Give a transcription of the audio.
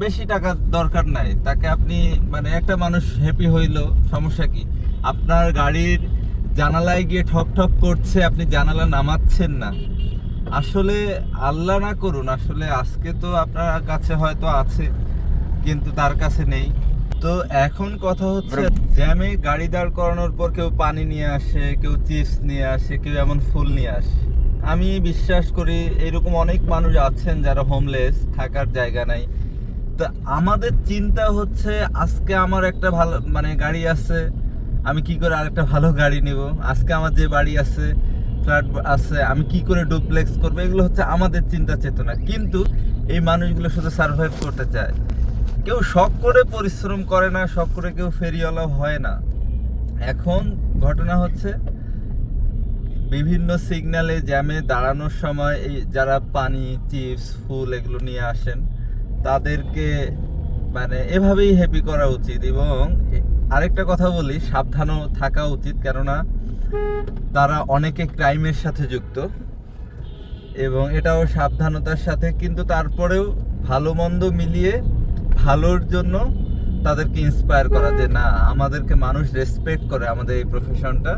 বেশি টাকা দরকার নাই, তাকে আপনি মানে একটা মানুষ হ্যাপি হইলো, সমস্যা কি? আপনার গাড়ির জানালায় গিয়ে ঠক ঠক করছে, আপনি জানালা নামাচ্ছেন না। আসলে আল্লাহ না করুন, আসলে আজকে তো আপনার কাছে হয়তো আছে কিন্তু তার কাছে নেই। তো এখন কথা হচ্ছে, জ্যামে গাড়ি দাঁড় করানোর পর কেউ পানি নিয়ে আসে, কেউ চিপস নিয়ে আসে, কেউ এমন ফুল নিয়ে আসে। আমি বিশ্বাস করি এরকম অনেক মানুষ আছেন যারা হোমলেস, থাকার জায়গা নাই। তো আমাদের চিন্তা হচ্ছে আজকে আমার একটা ভালো মানে গাড়ি আছে, আমি কি করে আরেকটা ভালো গাড়ি নিব। আজকে আমার যে বাড়ি আছে, ফ্ল্যাট আছে, আমি কি করে ডুপ্লেক্স করবো, এগুলো হচ্ছে আমাদের চিন্তা চেতনা। কিন্তু এই মানুষগুলো শুধু সার্ভাইভ করতে চায়। কেউ শখ করে পরিশ্রম করে না, শখ করে কেউ ফেরিওয়ালা হয় না। এখন ঘটনা হচ্ছে বিভিন্ন সিগন্যালে জ্যামে দাঁড়ানোর সময় এই যারা পানি, চিপস, ফুল এগুলো নিয়ে আসেন, তাদেরকে মানে এভাবেই হ্যাপি করা উচিত। এবং আরেকটা কথা বলি, সাবধানও থাকা উচিত, কেননা তারা অনেকে ক্রাইমের সাথে যুক্ত, এবং এটাও সাবধানতার সাথে। কিন্তু তারপরেও ভালো মন্দ মিলিয়ে ভালোর জন্য তাদেরকে ইন্সপায়ার করা, যে না, আমাদেরকে মানুষ রেসপেক্ট করে আমাদের এই প্রফেশনটা।